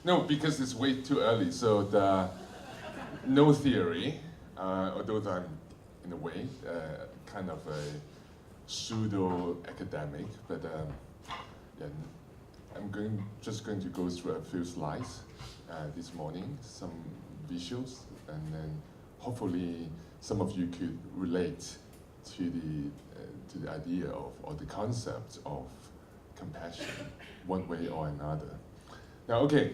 No, because it's way too early. So no theory, although I'm in a way kind of a pseudo academic, but yeah, just going to go through a few slides this morning, some visuals, and then hopefully some of you could relate to the idea of, or the concept of compassion, one way or another. Now, okay,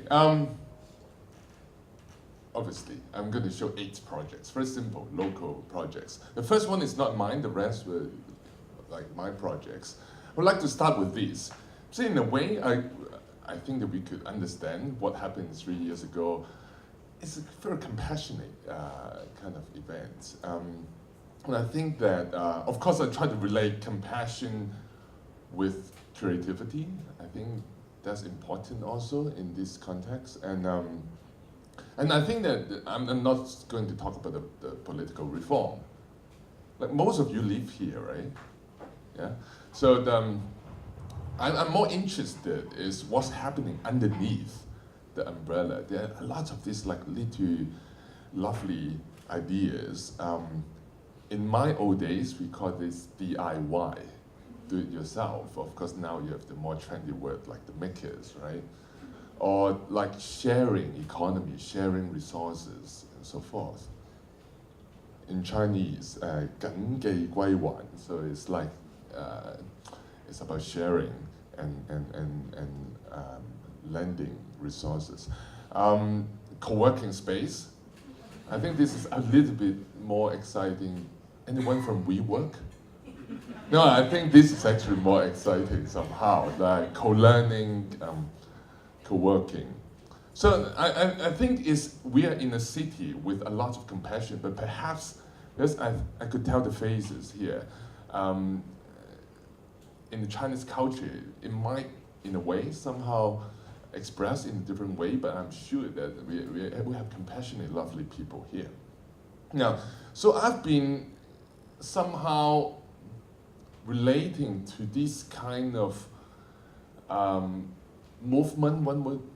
obviously, I'm going to show 8 projects, very simple, local projects. The first one is not mine, the rest were like my projects. I would like to start with these. So in a way, I think that we could understand what happened 3 years ago. It's a very compassionate kind of event. And I think that, of course, I try to relate compassion with creativity. I think that's important also in this context. And I think that I'm not going to talk about the political reform. Like most of you live here, right? Yeah. So I'm more interested is what's happening underneath the umbrella. There are lots of these like little lovely ideas. In my old days, we call this DIY, do it yourself. Of course, now you have the more trendy word like the makers, right? Or like sharing economy, sharing resources, and so forth. In Chinese, 緊記歸還, so it's like it's about sharing and lending resources. Co-working space. I think this is a little bit more exciting. Anyone from WeWork? No, I think this is actually more exciting somehow, like co-learning, co-working. So I think we are in a city with a lot of compassion, but perhaps, yes, I could tell the faces here. In the Chinese culture, it might, in a way, somehow express in a different way, but I'm sure that we have compassionate, lovely people here. Now, so I've been somehow relating to this kind of movement,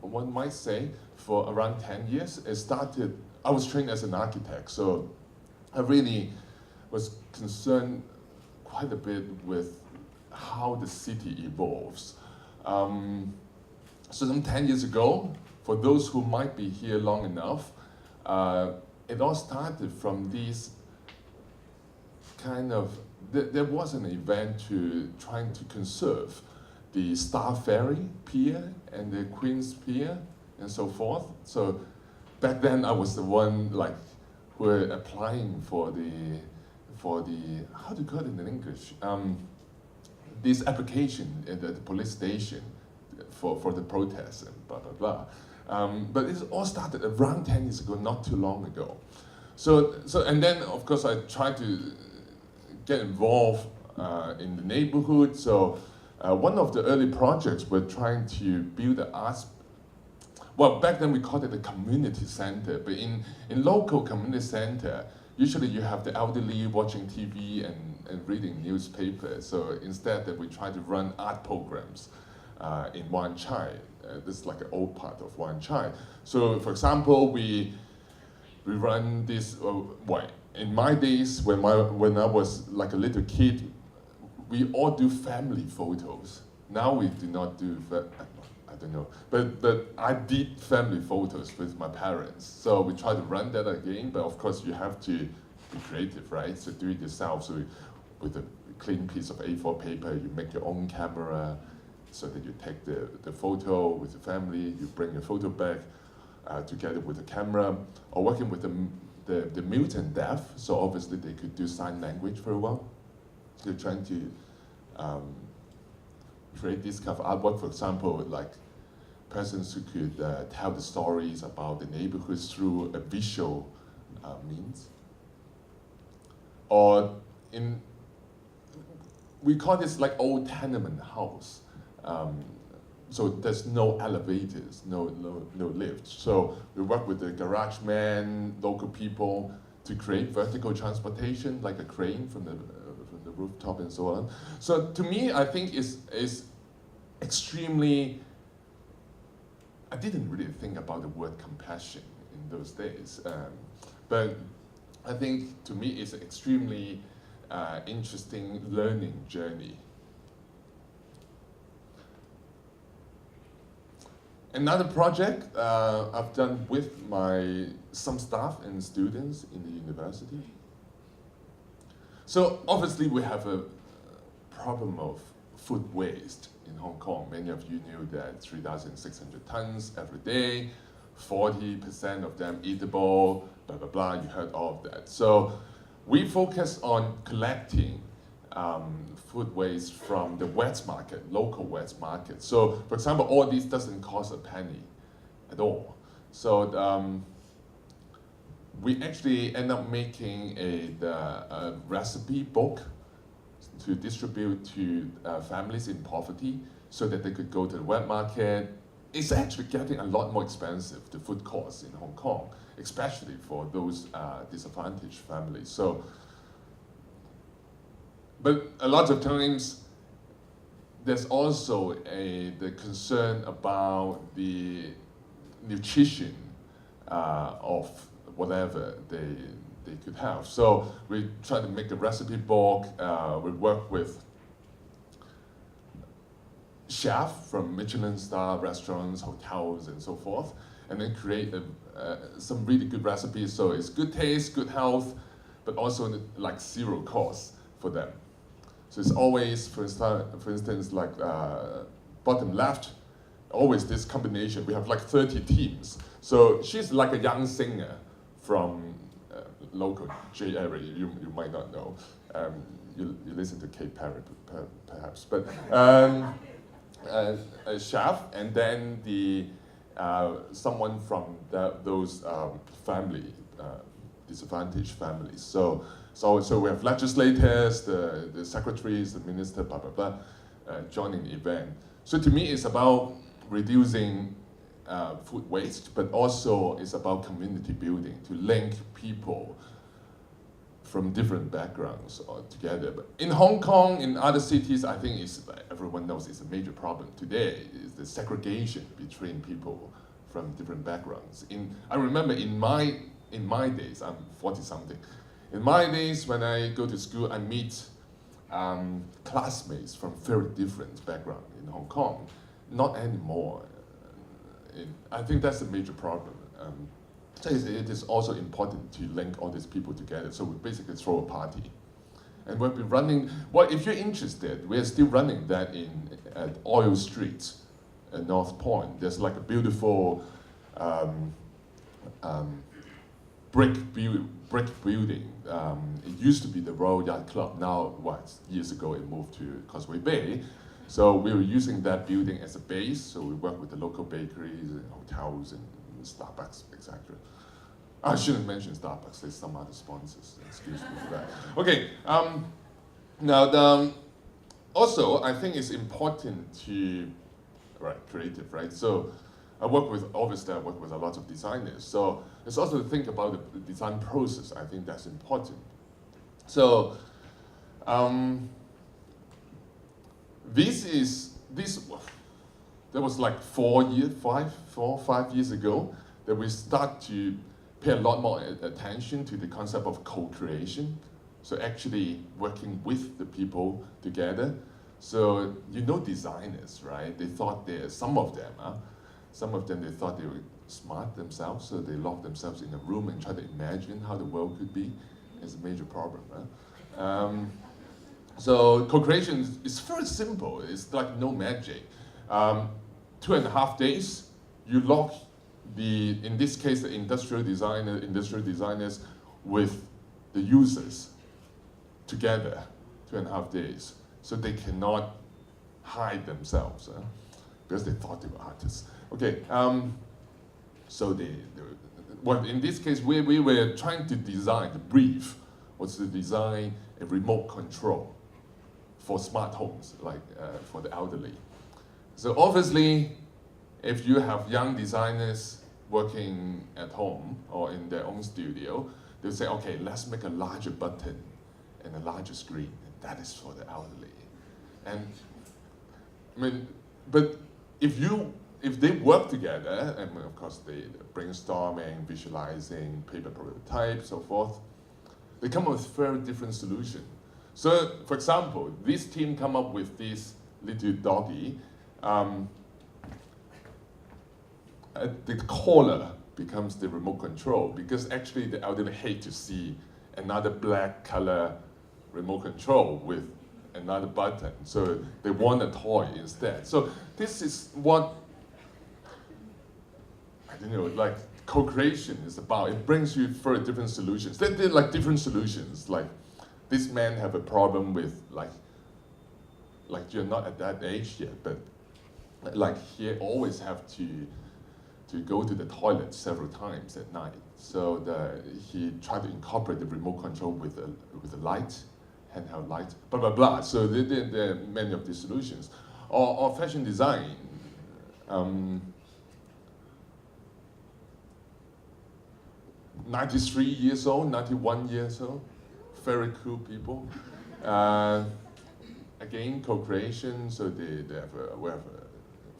one might say, for around 10 years. It started, I was trained as an architect, so I really was concerned quite a bit with how the city evolves. So some 10 years ago, for those who might be here long enough, it all started from these kind of, there was an event to trying to conserve the Star Ferry Pier and the Queen's Pier and so forth. So back then I was the one like who were applying for the how do you call it in English? This application at the police station for the protests and blah, blah, blah. But it all started around 10 years ago, not too long ago. So and then of course I tried to get involved in the neighborhood. So one of the early projects were trying to build an arts, well, back then we called it a community center, but in local community center, usually you have the elderly watching TV and reading newspapers. So instead that we try to run art programs in Wan Chai. This is like an old part of Wan Chai. So for example, we run this, in my days when I was like a little kid, we all do family photos. Now we do not do, I don't know, but I did family photos with my parents. So we try to run that again, but of course you have to be creative, right? So do it yourself. So with a clean piece of A4 paper, you make your own camera so that you take the photo with the family, you bring your photo back together with the camera, or working with the mute and deaf, so obviously they could do sign language very well. So you're trying to create this kind of artwork, for example, like persons who could tell the stories about the neighborhoods through a visual means. Or we call this like old tenement house. So there's no elevators, no lifts. So we work with the garage man, local people to create vertical transportation, like a crane from the rooftop and so on. So to me, I think is extremely I didn't really think about the word compassion in those days. But I think to me it's an extremely interesting learning journey. Another project I've done with some staff and students in the university. So obviously we have a problem of food waste in Hong Kong. Many of you knew that 3,600 tons every day, 40% of them eatable, blah, blah, blah, you heard all of that. So we focus on collecting food waste from the wet market, local wet market. So for example, all this doesn't cost a penny at all. So we actually end up making a recipe book to distribute to families in poverty so that they could go to the wet market. It's actually getting a lot more expensive, the food costs in Hong Kong, especially for those disadvantaged families. So, but a lot of times, there's also the concern about the nutrition of whatever they could have. So we try to make a recipe book. We work with chefs from Michelin star restaurants, hotels, and so forth, and then create some really good recipes. So it's good taste, good health, but also like zero cost for them. So it's always, for instance, like bottom left, always this combination. We have like 30 teams. So she's like a young singer from local J area, you might not know. You listen to Kate Perry perhaps, but a chef, and then someone from those disadvantaged families. So we have legislators, the secretaries, the minister, blah, blah, blah, joining the event. So to me, it's about reducing food waste, but also it's about community building, to link people from different backgrounds together. But in Hong Kong, in other cities, I think everyone knows it's a major problem today, is the segregation between people from different backgrounds. I remember in my days, I'm 40-something, in my days when I go to school, I meet classmates from very different backgrounds in Hong Kong. Not anymore. I think that's a major problem. So it is also important to link all these people together. So we basically throw a party. And we'll be running, well, if you're interested, we're still running that at Oil Street at North Point. There's like a beautiful brick building. It used to be the Royal Yacht Club. Now, years ago it moved to Causeway Bay. So we were using that building as a base. So we work with the local bakeries and hotels and Starbucks, etc. I shouldn't mention Starbucks. There's some other sponsors. Excuse me for that. Okay. Now, also I think it's important to creative, right? So obviously I work with a lot of designers. So it's also to think about the design process. I think that's important. So that was like 5 years ago that we start to pay a lot more attention to the concept of co-creation. So actually working with the people together. So designers, right? They thought some of them they thought they were smart themselves, so they locked themselves in a room and tried to imagine how the world could be. It's a major problem. So co-creation is very simple. It's like no magic. 2.5 days, you lock in this case, the industrial designers with the users together, 2.5 days. So they cannot hide themselves because they thought they were artists. Okay, so in this case, we were trying to design, the brief was to design a remote control for smart homes, like for the elderly. So obviously, if you have young designers working at home or in their own studio, they'll say, okay, let's make a larger button and a larger screen. And that is for the elderly. And but if you if they work together, and of course they brainstorming, visualizing, paper prototype, so forth, they come up with very different solution. So, for example, this team come up with this little doggy. The collar becomes the remote control because actually the elderly hate to see another black color remote control with another button. So they want a toy instead. So this is what, I don't know, like co-creation is about. It brings you very different solutions. They're like different solutions. Like this man have a problem with like you're not at that age yet, but like he always have to go to the toilet several times at night. So he tried to incorporate the remote control with a light, handheld light, blah, blah, blah. So there are many of these solutions. Or fashion design. 93 years old, 91 years old, very cool people. Again, co-creation, so we have a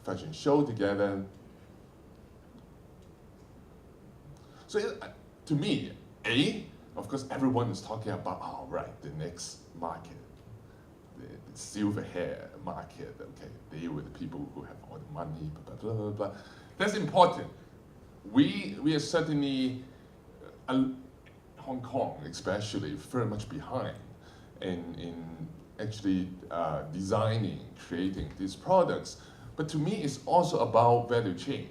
fashion show together. So to me, of course, everyone is talking about, oh, right, the next market, the silver hair market, okay, deal with the people who have all the money, blah, blah, blah, blah. That's important. We are certainly, Hong Kong especially, very much behind in actually designing, creating these products. But to me, it's also about value change.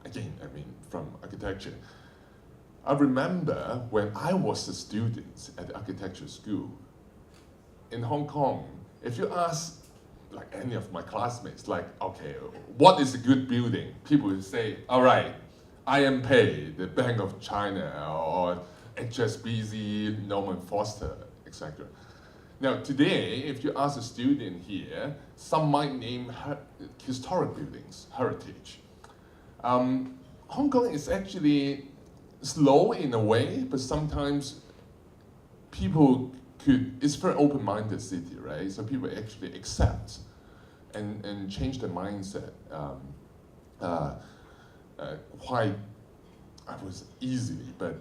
Again, I mean, from architecture. I remember when I was a student at the architecture school in Hong Kong, if you ask like any of my classmates, like, okay, what is a good building? People will say, all right, IMP, the Bank of China, or HSBC, Norman Foster, etc. Now today, if you ask a student here, some might name historic buildings, heritage. Hong Kong is actually slow in a way, but sometimes people it's a very open-minded city, right? So people actually accept and change their mindset quite, I was easily, but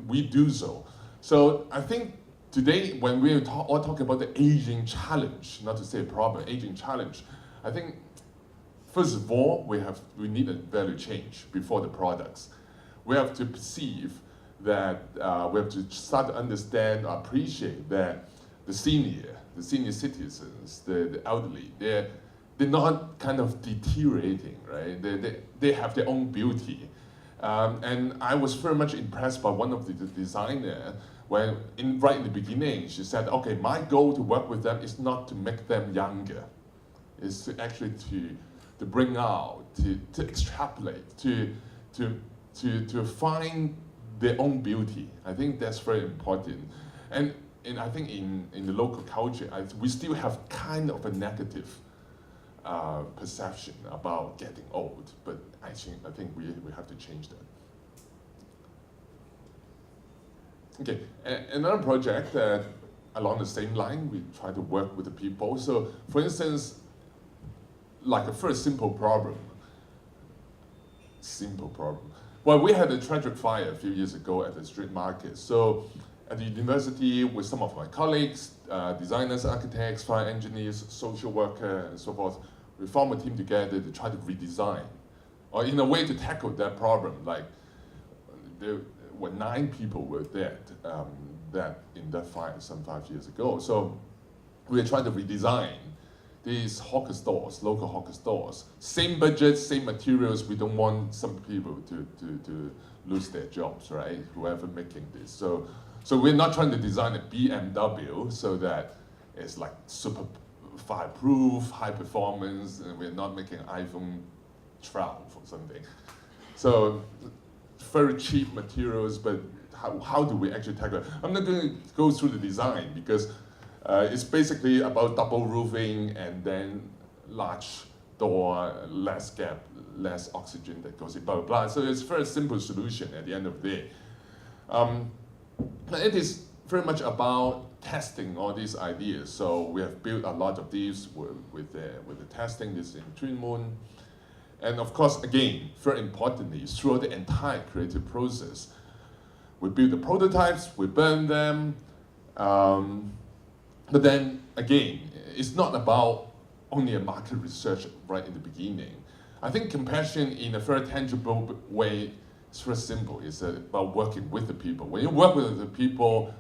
we do so. So I think today when we're all talking about the aging challenge, not to say problem, aging challenge, I think first of all, we need a value change before the products. We have to perceive that we have to start to understand, appreciate that the senior citizens, the elderly, they're not kind of deteriorating, right? They have their own beauty. And I was very much impressed by one of the designers when, right in the beginning, she said, okay, my goal to work with them is not to make them younger. It's to actually to bring out, to extrapolate, to find their own beauty. I think that's very important. And I think in the local culture, we still have kind of a negative perception about getting old, but I think we have to change that. Okay, another project that along the same line, we try to work with the people. So for instance, like a very simple problem. Well, we had a tragic fire a few years ago at the street market. So at the university with some of my colleagues, designers, architects, fire engineers, social workers, and so forth, we formed a team together to try to redesign, or in a way to tackle that problem. Like there were 9 people were dead in that fire some 5 years ago. So we are trying to redesign these hawker stores, local hawker stores. Same budget, same materials. We don't want some people to lose their jobs, right? Whoever making this. So we're not trying to design a BMW so that it's like super fireproof, high performance, and we're not making iPhone 12 or something. So very cheap materials, but how do we actually tackle it? I'm not going to go through the design because it's basically about double roofing and then large door, less gap, less oxygen that goes in, blah, blah, blah. So it's a very simple solution at the end of the day. It is very much about testing all these ideas. So we have built a lot of these with the testing, this in Twin. And of course, again, very importantly, throughout the entire creative process, we build the prototypes, we burn them, but then again, it's not about only a market research right in the beginning. I think compassion in a very tangible way is very simple. It's about working with the people. When you work with the people,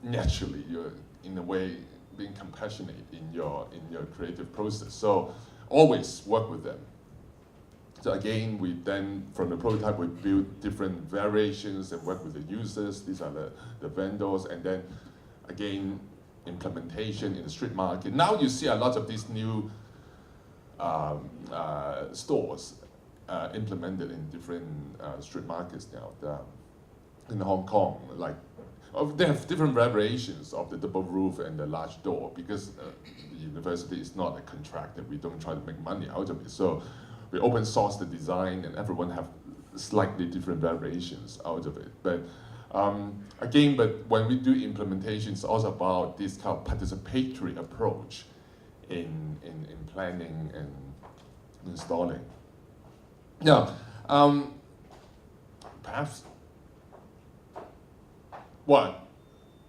naturally you're in a way being compassionate in your creative process. So always work with them. So again, we then, from the prototype, we build different variations and work with the users. These are the vendors, and then again, implementation in the street market. Now you see a lot of these new stores implemented in different street markets now. In Hong Kong, like, they have different variations of the double roof and the large door, because the university is not a contractor. We don't try to make money out of it. So we open source the design, and everyone have slightly different variations out of it. But again, when we do implementation, it's also about this kind of participatory approach in planning and installing. Now, perhaps, well,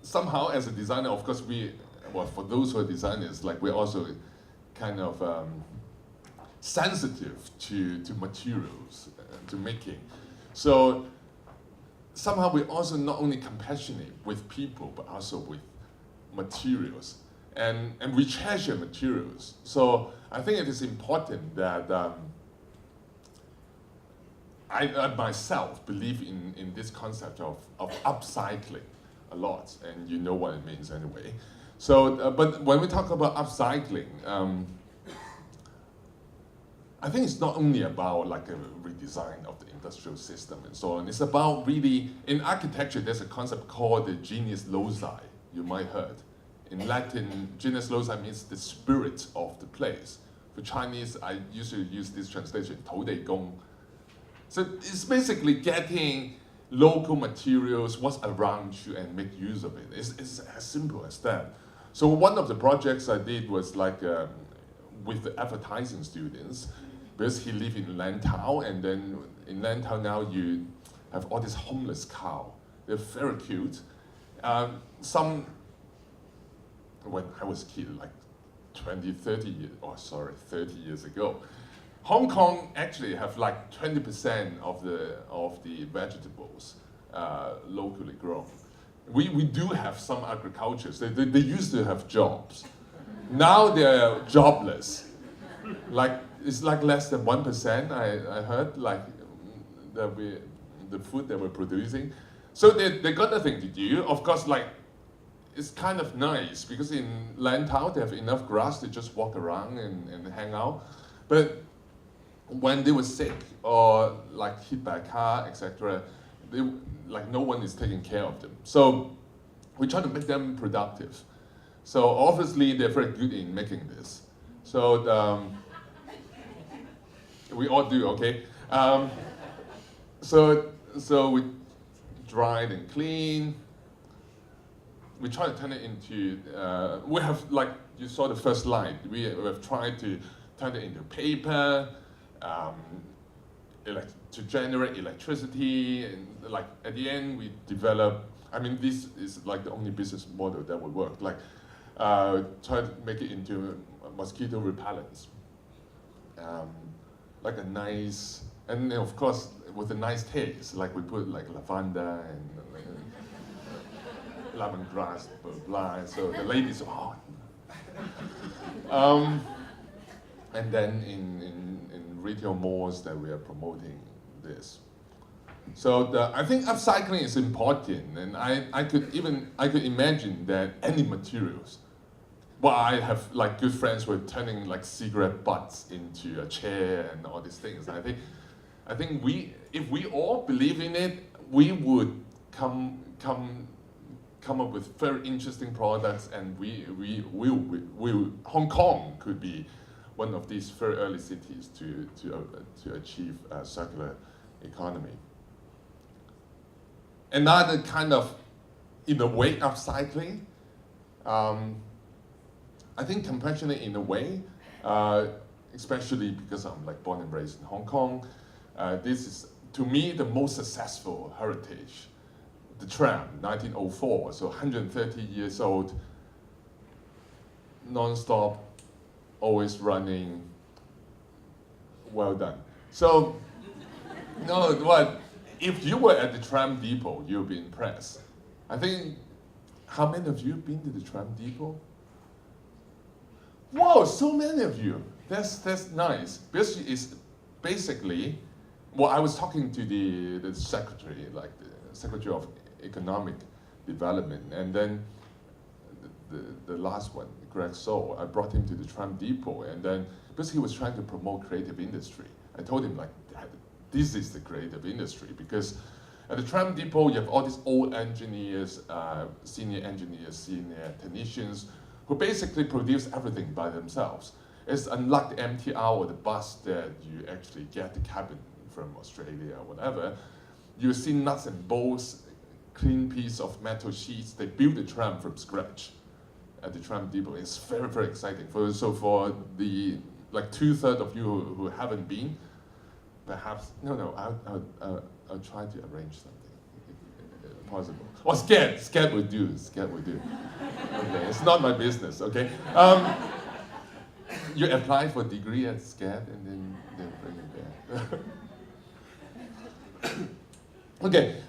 somehow as a designer, of course, for those who are designers, like, we're also kind of sensitive to materials, to making. So somehow we're also not only compassionate with people, but also with materials. And we treasure materials. So I think it is important that I myself believe in this concept of upcycling a lot, and you know what it means anyway. So, but when we talk about upcycling, I think it's not only about like a redesign of the industrial system and so on. It's about really, in architecture, there's a concept called the genius loci, you might heard. In Latin, genius loci means the spirit of the place. For Chinese, I usually use this translation, 土地公. So it's basically getting local materials, what's around you, and make use of it. It's as simple as that. So one of the projects I did was like with the advertising students, because he lived in Lantau, and then in Lantau now you have all these homeless cow. They're very cute. When I was a kid, like 30 years ago, Hong Kong actually have like 20% of the vegetables locally grown. We do have some agricultures. They used to have jobs. Now they're jobless. Like, it's like less than 1%, I heard, like, the food that we're producing. So they got nothing to do. Of course, like, it's kind of nice, because in Lantau they have enough grass to just walk around and hang out. But when they were sick or like hit by a car, etc., like no one is taking care of them. So we try to make them productive. So obviously they're very good in making this. So we all do, okay? So we dry it and clean. We try to turn it into, we have, like you saw the first slide, we have tried to turn it into paper, to generate electricity, and like at the end we develop, I mean, this is like the only business model that would work, like try to make it into mosquito repellents. Like a nice, and of course with a nice taste, like we put like lavender and lemongrass, blah, blah, so the ladies, oh. And then in retail malls that we are promoting this. So I think upcycling is important, and I could imagine that any materials. Well, I have like good friends who are turning like cigarette butts into a chair and all these things. I think if we all believe in it, we would come up with very interesting products, and Hong Kong could be one of these very early cities to achieve a circular economy. Another kind of, in a way, upcycling I think compassionate in a way, especially because I'm like born and raised in Hong Kong. This is, to me, the most successful heritage. The tram, 1904, so 130 years old, non-stop, always running. Well done. So, no, what? If you were at the Tram Depot, you'll be impressed. I think, how many of you have been to the Tram Depot? Wow, so many of you. That's nice. Because it's basically, well, I was talking to the secretary, like the Secretary of Economic Development, and then the last one, Greg Soul, I brought him to the Tram Depot, and then, because he was trying to promote creative industry, I told him, like, this is the creative industry, because at the Tram Depot, you have all these old engineers, senior technicians, who basically produce everything by themselves. It's unlike the MTR or the bus that you actually get the cabin from Australia or whatever. You see nuts and bolts, clean piece of metal sheets. They build the tram from scratch at the Tram Depot. It's very, very exciting. So for the like 2/3 of you who haven't been, perhaps I'll try to arrange something if possible. Or scared will do. Okay, it's not my business. Okay, you apply for degree at SCAD and then they'll bring it there. Okay.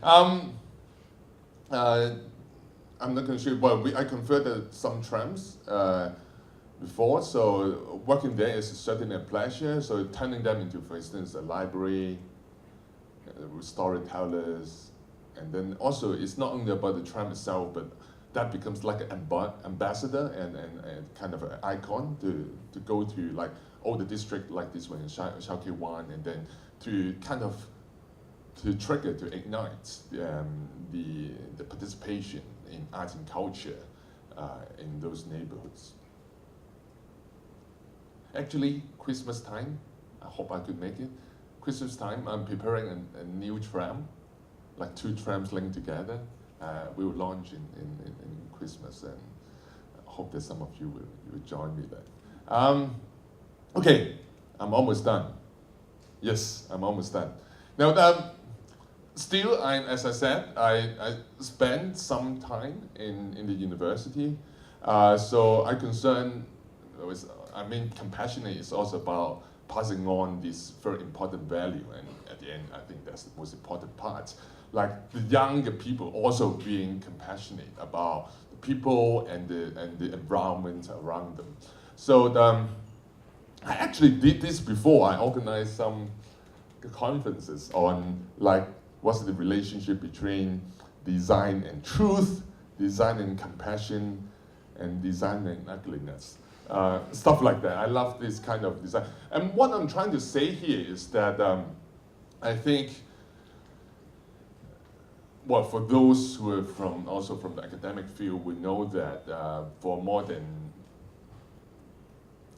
I'm not going to show you. Well, I converted some trams before, so working there is certainly a pleasure. So turning them into, for instance, a library, with storytellers, and then also it's not only about the tram itself, but that becomes like an ambassador and kind of an icon to go to, like, all the district like this one in Shao Wan, and then to kind of to trigger, to ignite the participation in arts and culture in those neighborhoods. Actually, Christmas time, I hope I could make it. Christmas time, I'm preparing a new tram, like 2 trams linked together. We will launch in Christmas, and I hope that some of you will join me there. Okay, I'm almost done. Yes, I'm almost done. Now, still, as I said, I spent some time in the university, so compassionate is also about passing on this very important value, and at the end, I think that's the most important part. Like the younger people also being compassionate about the people and the environment around them. So I actually did this before. I organized some conferences on, like, what's the relationship between design and truth, design and compassion, and design and ugliness. Stuff like that. I love this kind of design. And what I'm trying to say here is that I think, well, for those who are also from the academic field, we know that for more than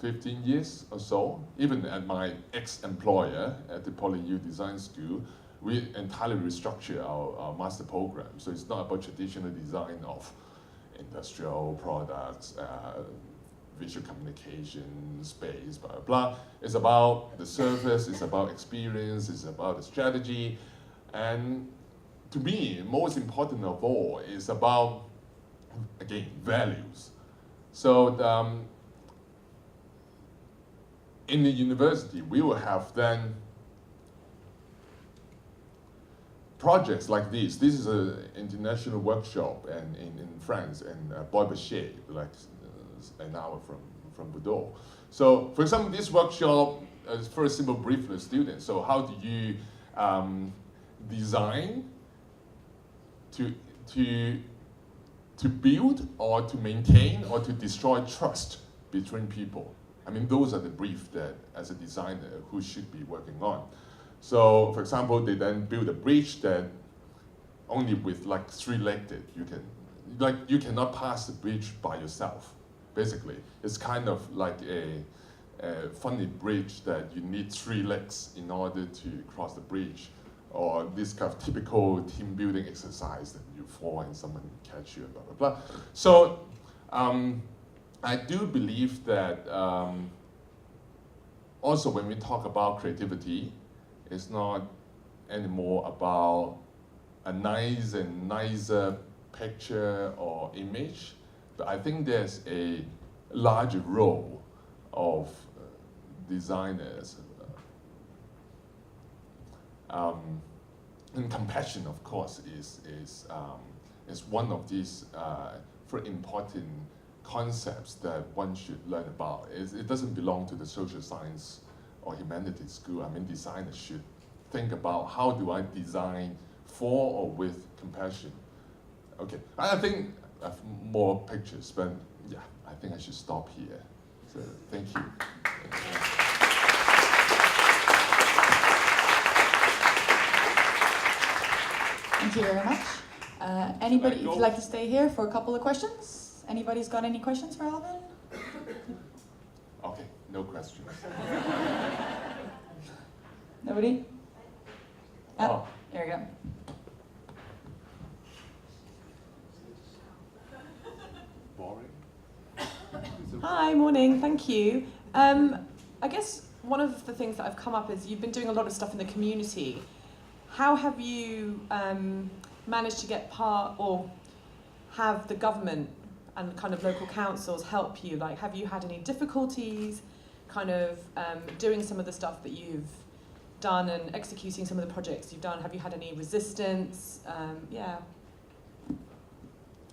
15 years or so, even at my ex-employer at the PolyU Design School, we entirely restructured our master program. So it's not about traditional design of industrial products, visual communication, space, blah, blah, blah. It's about the service, it's about experience, it's about the strategy. And to me, most important of all is about, again, values. So in the university, we will have then projects like this. This is an international workshop in France, in Bois-Boucher, like an hour from Bordeaux. So, for example, this workshop is very simple brief for the students. So how do you design to build or to maintain or to destroy trust between people? I mean, those are the brief that, as a designer, who should be working on. So, for example, they then build a bridge that only with like 3-legged, you cannot pass the bridge by yourself. Basically, it's kind of like a funny bridge that you need 3 legs in order to cross the bridge, or this kind of typical team building exercise that you fall and someone catch you, blah blah blah. So I do believe that also when we talk about creativity, it's not anymore about a nice and nicer picture or image, but I think there's a larger role of designers. And compassion, of course, is one of these very important concepts that one should learn about. It doesn't belong to the social science or humanities school. I mean, designers should think about how do I design for or with compassion. Okay, I think I have more pictures, but yeah, I think I should stop here. So thank you. Thank you very much. Anybody, if you'd like to stay here for a couple of questions? Anybody's got any questions for Alvin? Okay, no questions. Nobody? Oh. There you go. Boring? Hi, morning, thank you. I guess one of the things that have come up is you've been doing a lot of stuff in the community. How have you managed to get part or have the government and kind of local councils help you? Like, have you had any difficulties kind of doing some of the stuff that you've done and executing some of the projects you've done? Have you had any resistance? Yeah.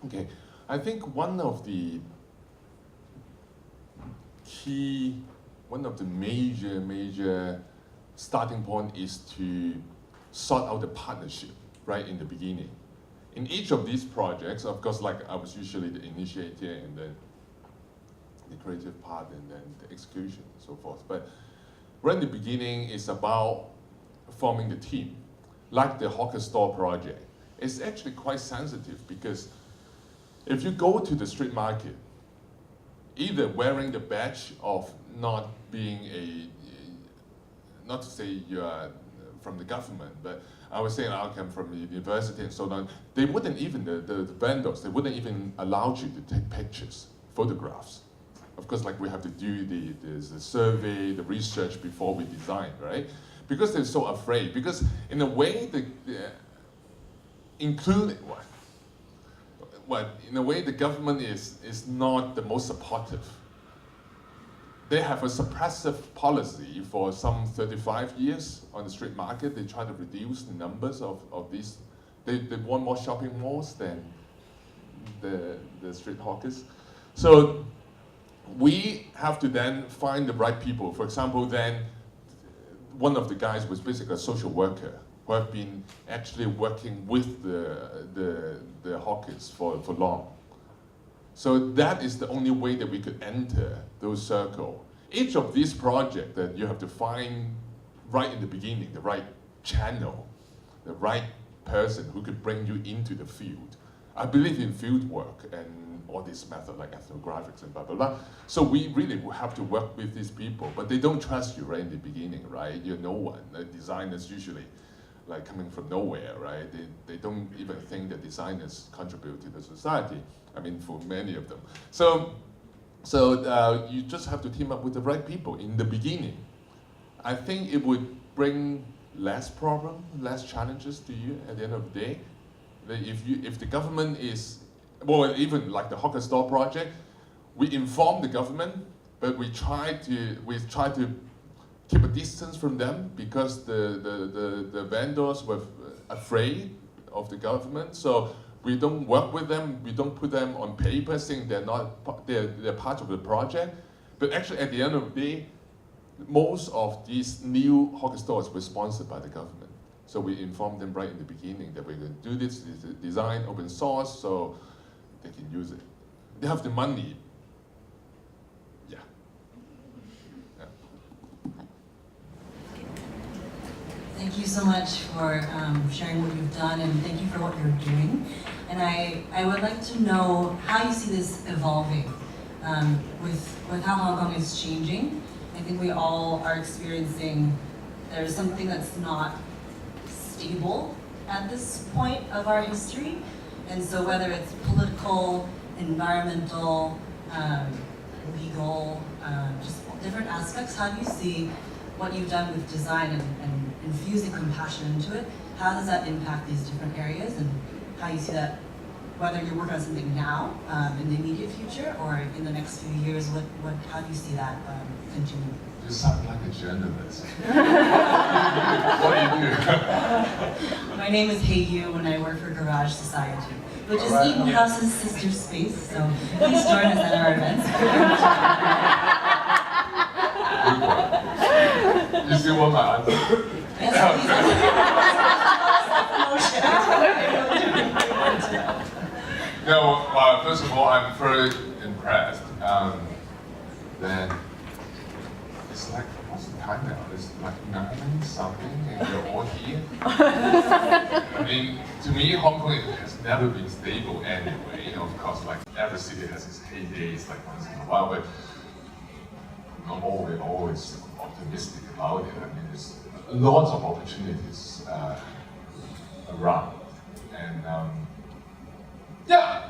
Okay, I think one of the major starting point is to sort out the partnership right in the beginning. In each of these projects, of course, like I was usually the initiator and then the creative part and then the execution and so forth. But right in the beginning, it's about forming the team. Like the hawker store project, it's actually quite sensitive because if you go to the street market, either wearing the badge of not being not to say you are from the government, but I was saying I come from the university and so on, they wouldn't even, the vendors, they wouldn't even allow you to take pictures, photographs. Of course, like we have to do the survey, the research before we design, right? Because they're so afraid, because in a way, in a way the government is not the most supportive. They have a suppressive policy for some 35 years on the street market. They try to reduce the numbers of these. They want more shopping malls than the street hawkers. So we have to then find the right people. For example, then one of the guys was basically a social worker who have been actually working with the hawkers for long. So that is the only way that we could enter those circles. Each of these projects that you have to find right in the beginning, the right channel, the right person who could bring you into the field. I believe in field work and all this method like ethnographics and blah, blah, blah. So we really have to work with these people, but they don't trust you right in the beginning, right? You're no one. The designers usually like coming from nowhere, right? They don't even think that designers contribute to the society. I mean, for many of them. So you just have to team up with the right people in the beginning. I think it would bring less problem, less challenges to you at the end of the day. If the government is, well, even like the hawker store project, we inform the government, but we try to keep a distance from them because the vendors were afraid of the government. So we don't work with them. We don't put them on paper saying they're part of the project. But actually, at the end of the day, most of these new hawker stores were sponsored by the government. So we informed them right in the beginning that we're going to do this design open source, so they can use it. They have the money. Yeah. Thank you so much for sharing what you've done, and thank you for what you're doing. And I would like to know how you see this evolving with how Hong Kong is changing. I think we all are experiencing there's something that's not stable at this point of our history. And so whether it's political environmental, legal, just different aspects. How do you see what you've done with design and infusing compassion into it? How does that impact these different areas, and how you see that, whether you're working on something now, in the immediate future, or in the next few years, how do you see that continuing? You sound like a journalist. What do you do? My name is Hey You, and I work for Garage Society, which is Alright. Eaton House's sister space, so please join us at our events. Good one. You still want my answer? Yes, please. No, first of all, I'm very impressed. Then it's like, what's the time now? It's like 9 something, and you're all here. I mean, to me, Hong Kong has never been stable anyway. You know, of course, like every city has its heydays, like once in a while, but I'm always optimistic about it. I mean, there's lots of opportunities around, and yeah.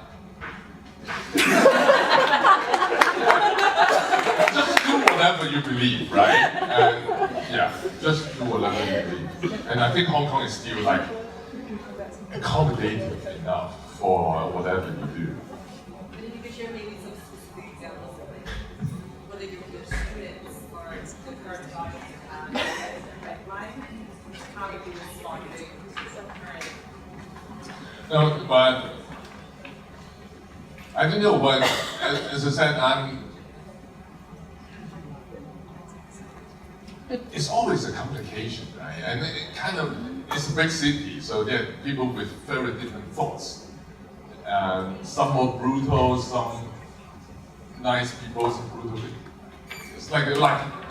Just do whatever you believe, right? And yeah, just do whatever you believe. And I think Hong Kong is still like accommodative enough for whatever you do. And if you could share maybe some specific examples of like whether you're with students or the current audience you have, like how would you respond to current? No, but I don't know, but as I said, it's always a complication, right? And it kind of, it's a big city, so there are people with very different thoughts. Some more brutal, some nice people, some brutal. It's like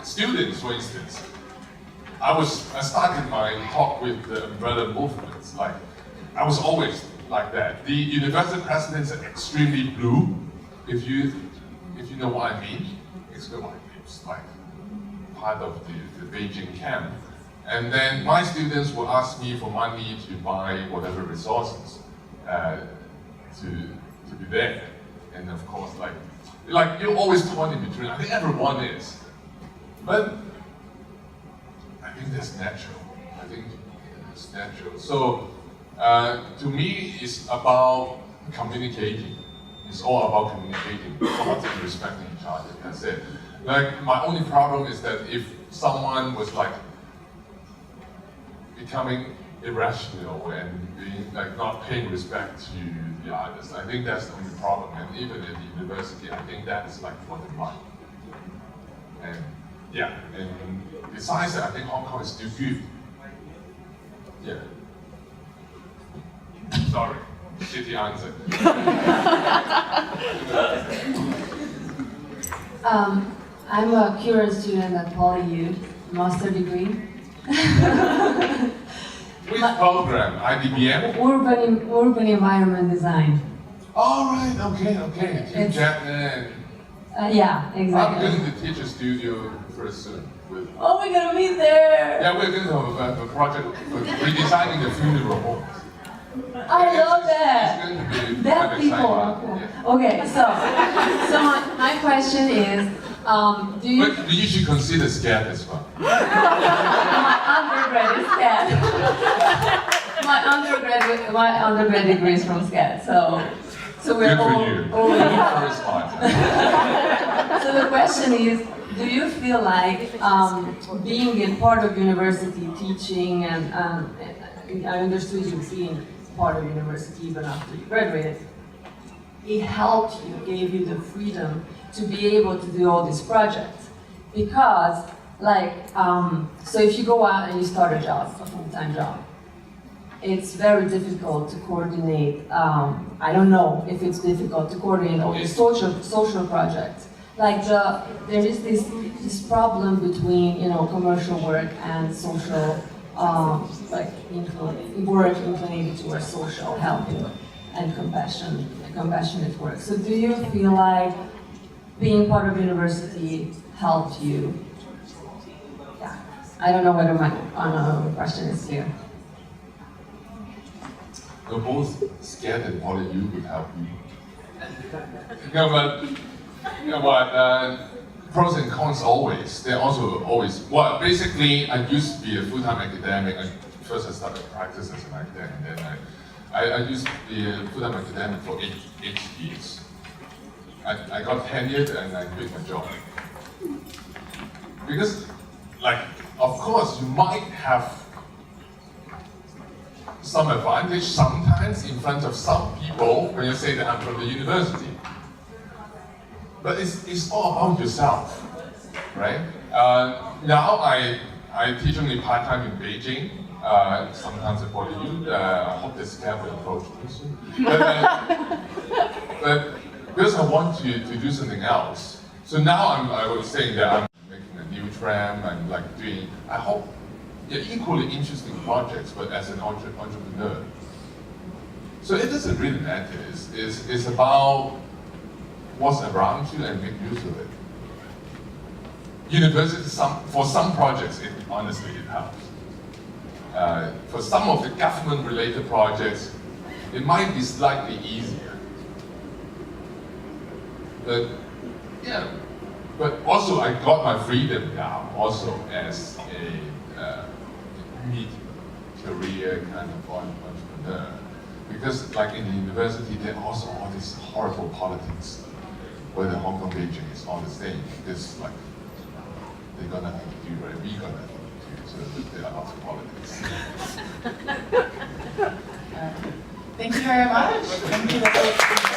students, for instance. I started my talk with the umbrella movements. Like, I was always like that. The university presidents are extremely blue. If you know what I mean, it's like part of the Beijing camp. And then my students will ask me for money to buy whatever resources to be there. And of course, like you're always torn in between. I think everyone is, but I think that's natural. I think it's natural. So to me, it's about communicating. It's all about communicating, not respecting each other. That's it. Like, my only problem is that if someone was like becoming irrational and being like not paying respect to the others, I think that's the only problem. And even at the university, I think that is like for the money. And yeah, and besides that, I think Hong Kong is still good. Yeah. Sorry, shitty answer. I'm a current student at PolyU, master degree. Which program? IDBM? Urban environment design. All right, okay. Team It's- Jackman. Yeah, I'm exactly. going to teach a studio very soon. Oh, we're gonna meet there! Yeah, we're going to have a project for redesigning the funeral homes. I love that! It's going to be That quite people, exciting. okay. Okay, so my question is, do you... But you should consider SCAD as well. My undergrad is SCAD. my undergrad degree is from SCAD, so we're Good for all you. Very smart. So the question is, do you feel like being a part of university, teaching, and I understood you being part of university even after you graduated, it helped you, gave you the freedom to be able to do all these projects? Because, like, so if you go out and you start a job, a full-time job, it's very difficult to coordinate. I don't know if it's difficult to coordinate all the social projects. Like there is this problem between commercial work and social work inclined towards social helping and compassionate work. So do you feel like being part of university helped you? Yeah, I don't know whether my question is clear. We're both SCAD and PolyU would help you. Pros and cons always. They're also always. Well, basically, I used to be a full-time academic. First, I started practice as an academic, and then I used to be a full-time academic for eight years. I got tenured and I quit my job. Because, like, of course, you might have some advantage sometimes in front of some people when you say that I'm from the university. But it's all about yourself, right? Now I teach only part-time in Beijing. Sometimes I follow you. I hope this cab will approach me soon. But because I want to do something else. So now I was saying that I'm making a new tram. I'm like doing, I hope, equally interesting projects, but as an entrepreneur. So it doesn't really matter. It's about what's around you and make use of it. University, for some projects, honestly, it helps. For some of the government-related projects, it might be slightly easier. But yeah, but also I got my freedom now, also as a mid-career kind of entrepreneur. Because like in the university, there are also all these horrible politics, whether Hong Kong, Beijing is all the same. It's like, they're gonna have to do, right? We're gonna have to do, so there are lots of politics. Thank you very much. Thank you.